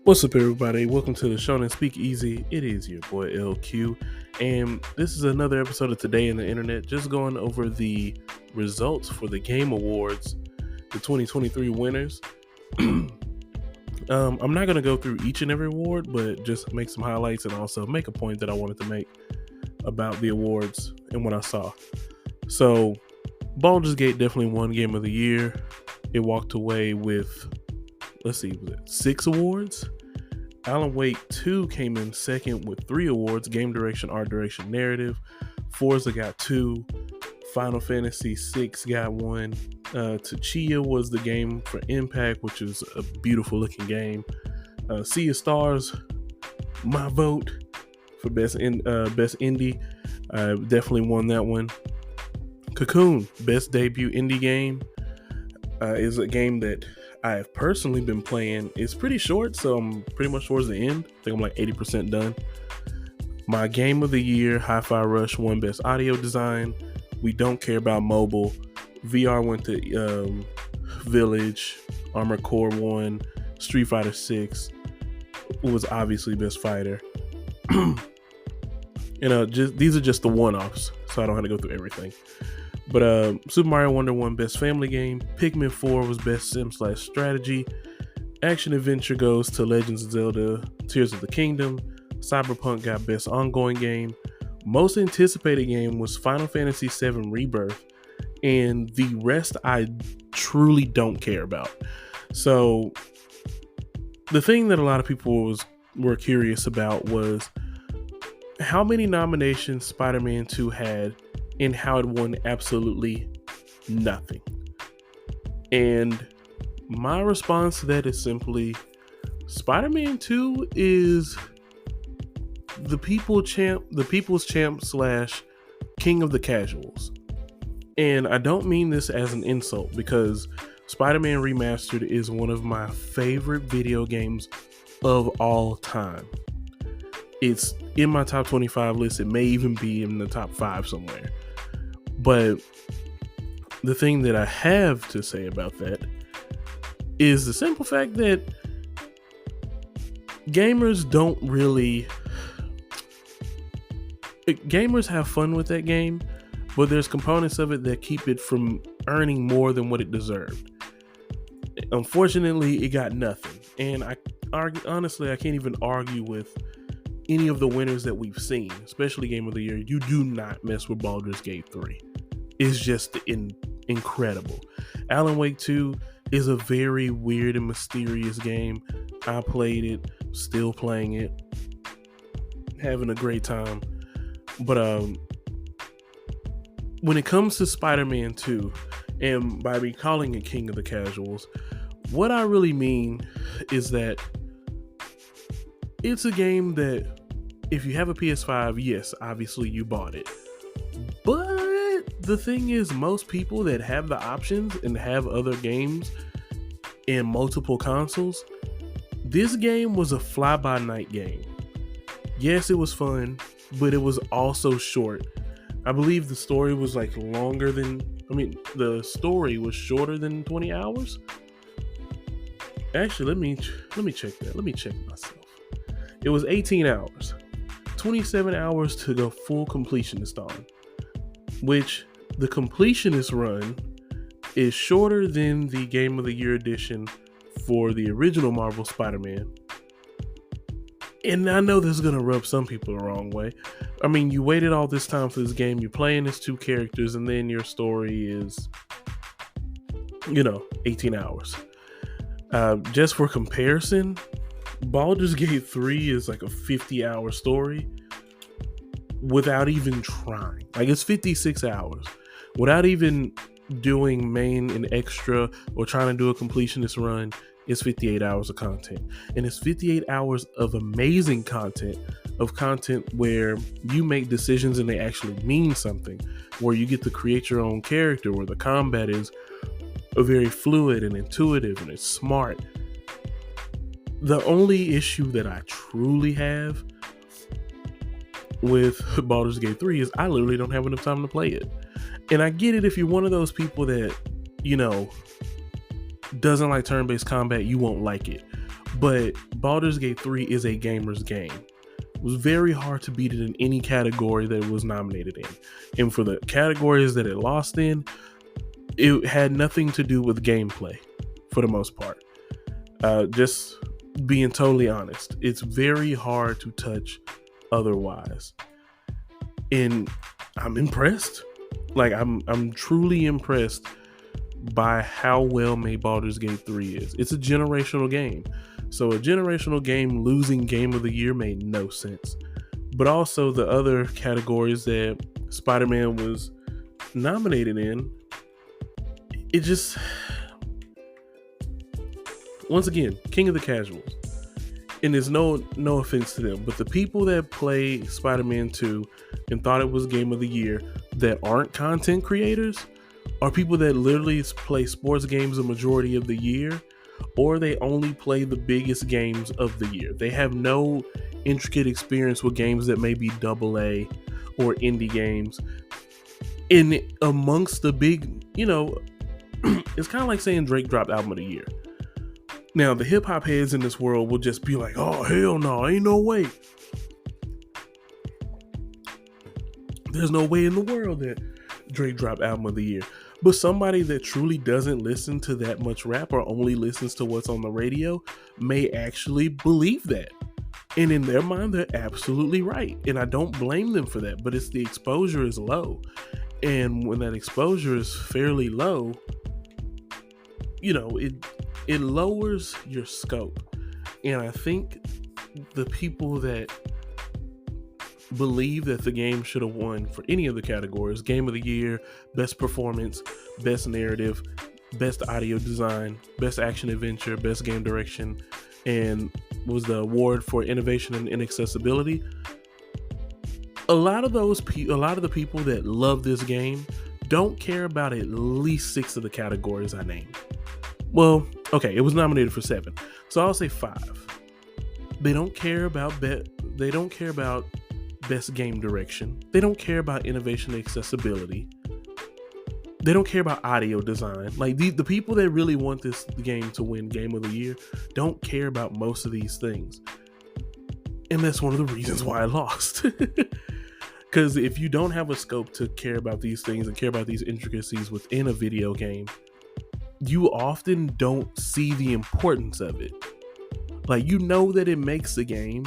What's up, everybody? Welcome to the Shonen Speak Easy. It is your boy LQ, and this is another episode of Today in the Internet. Just going over the results for the Game Awards, the 2023 winners. I'm not going to go through each and every award, but just make some highlights and also make a point that I wanted to make about the awards and what I saw. So, Baldur's Gate definitely won Game of the Year. It walked away with, was it 6 awards? Alan Wake 2 came in second with 3 awards: Game Direction, Art Direction, Narrative. Forza got 2. Final Fantasy 6 got 1. Tchia was the game for Impact, which is a beautiful looking game. Sea of Stars, my vote for best indie. Definitely won that one. Cocoon, best debut indie game, is a game that I have personally been playing. It's pretty short, so I'm pretty much towards the end. I think I'm like 80% done. My game of the year, Hi-Fi Rush, won best audio design. We don't care about mobile. VR went to Village. Armored Core won. Street Fighter 6 was obviously best fighter. These are just the one-offs, so I don't have to go through everything. But Super Mario Wonder won Best Family Game. Pikmin 4 was Best Sim/Strategy. Action Adventure goes to Legends of Zelda Tears of the Kingdom. Cyberpunk got Best Ongoing Game. Most anticipated game was Final Fantasy VII Rebirth. And the rest I truly don't care about. So the thing that a lot of people were curious about was how many nominations Spider-Man 2 had and how it won absolutely nothing. And my response to that is simply, Spider-Man 2 is the people's champ / king of the casuals. And I don't mean this as an insult, because Spider-Man Remastered is one of my favorite video games of all time. It's in my top 25 list. It may even be in the top 5 somewhere. But the thing that I have to say about that is the simple fact that gamers have fun with that game, but there's components of it that keep it from earning more than what it deserved. Unfortunately, it got nothing. And honestly, I can't even argue with any of the winners that we've seen, especially Game of the Year. You do not mess with Baldur's Gate 3. It's just incredible. Alan Wake 2 is a very weird and mysterious game. I played it, still playing it, having a great time. But when it comes to Spider-Man 2, and by me calling it King of the Casuals, what I really mean is that it's a game that, if you have a PS5, yes, obviously you bought it. But the thing is, most people that have the options and have other games in multiple consoles, this game was a fly-by-night game. Yes, it was fun, but it was also short. I believe the story was the story was shorter than 20 hours. Actually, let me check that. Let me check myself. It was 18 hours. 27 hours to go full completionist on, which the completionist run is shorter than the Game of the Year edition for the original Marvel Spider-Man. And I know this is going to rub some people the wrong way. I mean, you waited all this time for this game, you're playing as 2 characters, and then your story is, 18 hours. Just for comparison, Baldur's Gate 3 is like a 50-hour story without even trying. Like, it's 56 hours without even doing main and extra or trying to do a completionist run. It's 58 hours of content, and it's 58 hours of amazing content where you make decisions and they actually mean something, where you get to create your own character, where the combat is very fluid and intuitive and it's smart. The only issue that I truly have with Baldur's Gate 3 is I literally don't have enough time to play it. And I get it if you're one of those people that, doesn't like turn-based combat, you won't like it. But Baldur's Gate 3 is a gamer's game. It was very hard to beat it in any category that it was nominated in. And for the categories that it lost in, it had nothing to do with gameplay for the most part. Just being totally honest, it's very hard to touch otherwise. And I'm impressed. Like I'm truly impressed by how well made Baldur's Gate 3 is. It's a generational game. So a generational game losing Game of the Year made no sense. But also the other categories that Spider-Man was nominated in, it just, once again, king of the casuals. And there's no offense to them, but the people that play Spider-Man 2 and thought it was Game of the Year that aren't content creators are people that literally play sports games the majority of the year, or they only play the biggest games of the year. They have no intricate experience with games that may be AA or indie games. And amongst the big, it's kind of like saying Drake dropped album of the year. Now, the hip hop heads in this world will just be like, oh, hell no, ain't no way. There's no way in the world that Drake dropped album of the year. But somebody that truly doesn't listen to that much rap or only listens to what's on the radio may actually believe that. And in their mind, they're absolutely right. And I don't blame them for that, but it's the exposure is low. And when that exposure is fairly low, it lowers your scope. And I think the people that believe that the game should have won for any of the categories, Game of the Year, Best Performance, Best Narrative, Best Audio Design, Best Action Adventure, Best Game Direction, and was the award for Innovation and Inaccessibility. A lot of the people that love this game don't care about at least 6 of the categories I named. Well, okay, it was nominated for 7, so I'll say 5. They don't care about Best Game Direction. They don't care about Innovation and Accessibility. They don't care about audio design. Like the people that really want this game to win Game of the Year don't care about most of these things. And that's one of the reasons why I lost. Because if you don't have a scope to care about these things and care about these intricacies within a video game, you often don't see the importance of it. Like, that it makes the game,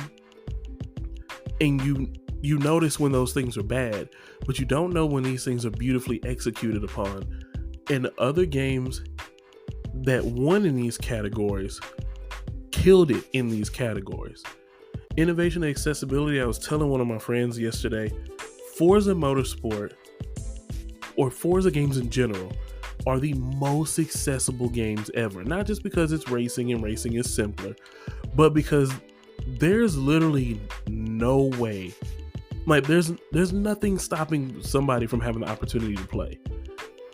and you notice when those things are bad, but you don't know when these things are beautifully executed upon. And other games that won in these categories killed it in these categories. Innovation and Accessibility, I was telling one of my friends yesterday, Forza Motorsport, or Forza games in general, are the most accessible games ever. Not just because it's racing and racing is simpler, but because there's literally no way, like there's nothing stopping somebody from having the opportunity to play.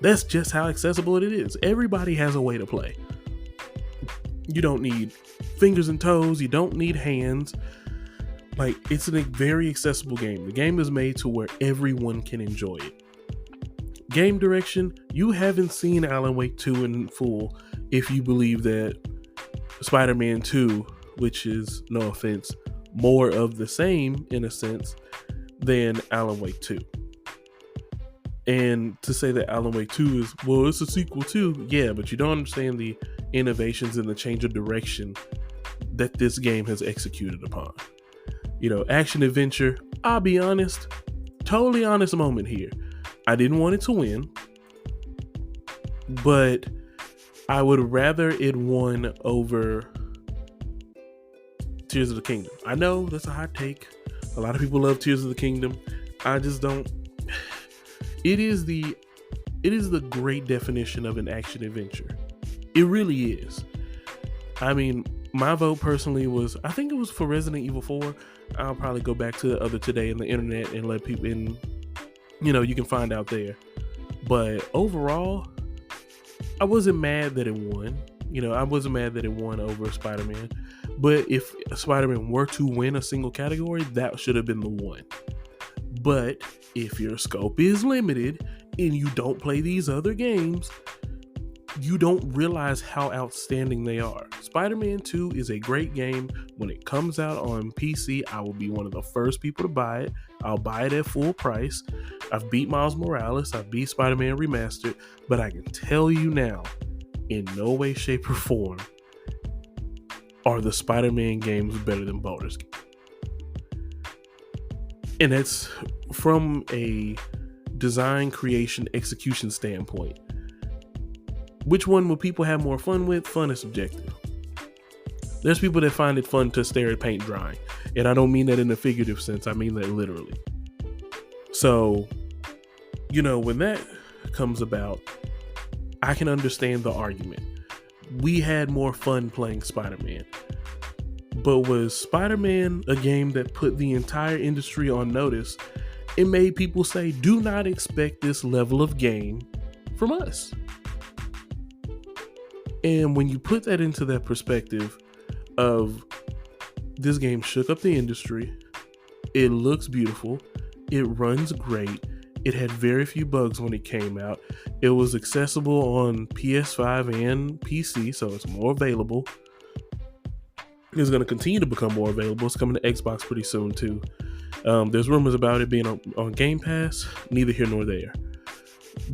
That's just how accessible it is. Everybody has a way to play. You don't need fingers and toes. You don't need hands. Like, it's a very accessible game. The game is made to where everyone can enjoy it. Game direction, you haven't seen Alan Wake 2 in full if you believe that Spider-Man 2, which is, no offense, more of the same in a sense than Alan Wake 2. And to say that Alan Wake 2 is, well, it's a sequel too, yeah, but you don't understand the innovations and the change of direction that this game has executed upon. Action adventure, I'll be honest, totally honest moment here. I didn't want it to win, but I would rather it won over Tears of the Kingdom. I know that's a hot take. A lot of people love Tears of the Kingdom. I just don't. It is the great definition of an action adventure. It really is. I mean, my vote personally was, I think it was for Resident Evil 4. I'll probably go back to the other today in the internet and let people in, you can find out there. But overall, I wasn't mad that it won. I wasn't mad that it won over Spider-Man. But if Spider-Man were to win a single category, that should have been the one. But if your scope is limited and you don't play these other games, you don't realize how outstanding they are. Spider-Man 2 is a great game. When it comes out on PC, I will be one of the first people to buy it. I'll buy it at full price. I've beat Miles Morales. I've beat Spider-Man Remastered. But I can tell you now, in no way, shape, or form are the Spider-Man games better than Baldur's Gate. And that's from a design, creation, execution standpoint. Which one will people have more fun with? Fun is subjective. There's people that find it fun to stare at paint drying. And I don't mean that in a figurative sense. I mean that literally. So, when that comes about, I can understand the argument. We had more fun playing Spider-Man. But was Spider-Man a game that put the entire industry on notice? It made people say, do not expect this level of game from us. And when you put that into that perspective of this game shook up the industry, it looks beautiful, it runs great, it had very few bugs when it came out, it was accessible on PS5 and PC, so it's more available. It's going to continue to become more available. It's coming to Xbox pretty soon too. There's rumors about it being on Game Pass, neither here nor there.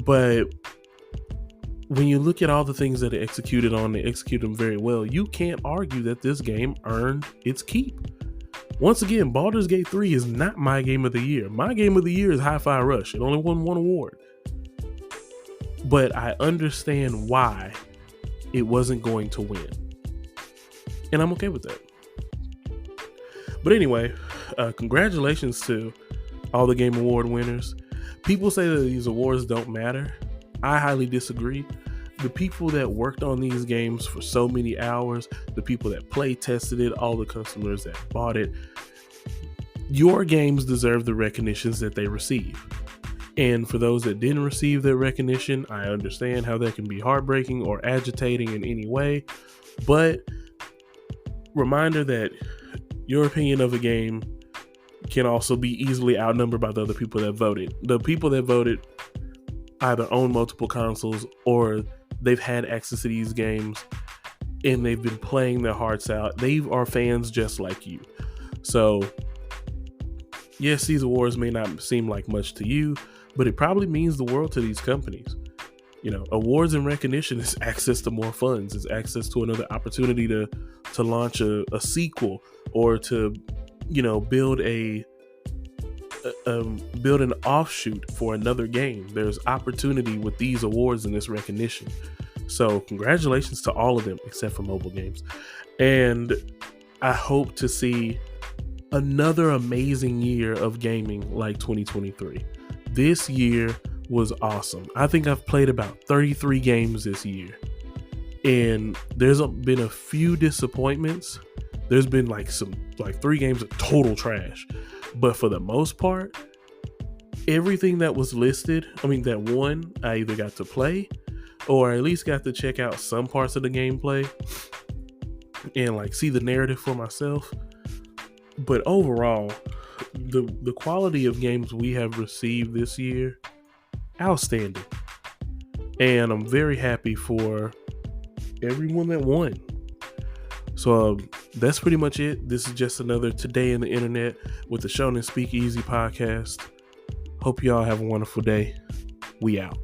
But when you look at all the things that it executed on, they executed them very well. You can't argue that this game earned its keep. Once again, Baldur's Gate 3 is not my game of the year. My game of the year is Hi-Fi Rush. It only won one award. But I understand why it wasn't going to win. And I'm okay with that. But anyway, congratulations to all the Game Award winners. People say that these awards don't matter. I highly disagree. The people that worked on these games for so many hours, the people that play tested it, all the customers that bought it, your games deserve the recognitions that they receive. And for those that didn't receive that recognition, I understand how that can be heartbreaking or agitating in any way. But reminder that your opinion of a game can also be easily outnumbered by the other people that voted. The people that voted either own multiple consoles or they've had access to these games and they've been playing their hearts out. They are fans just like you. So yes, these awards may not seem like much to you, but it probably means the world to these companies. Awards and recognition is access to more funds. It's access to another opportunity to launch a sequel or to, build build an offshoot for another game. There's opportunity with these awards and this recognition. So congratulations to all of them except for mobile games. And I hope to see another amazing year of gaming like 2023. This year was awesome. I think I've played about 33 games this year. And there's been a few disappointments. There's been like 3 games of total trash. But for the most part, everything that was listed, that won, I either got to play or at least got to check out some parts of the gameplay and see the narrative for myself. But overall, the quality of games we have received this year, outstanding. And I'm very happy for everyone that won. So that's pretty much it. This is just another Today in the Internet with the Shonen Speak Easy podcast. Hope y'all have a wonderful day. We out.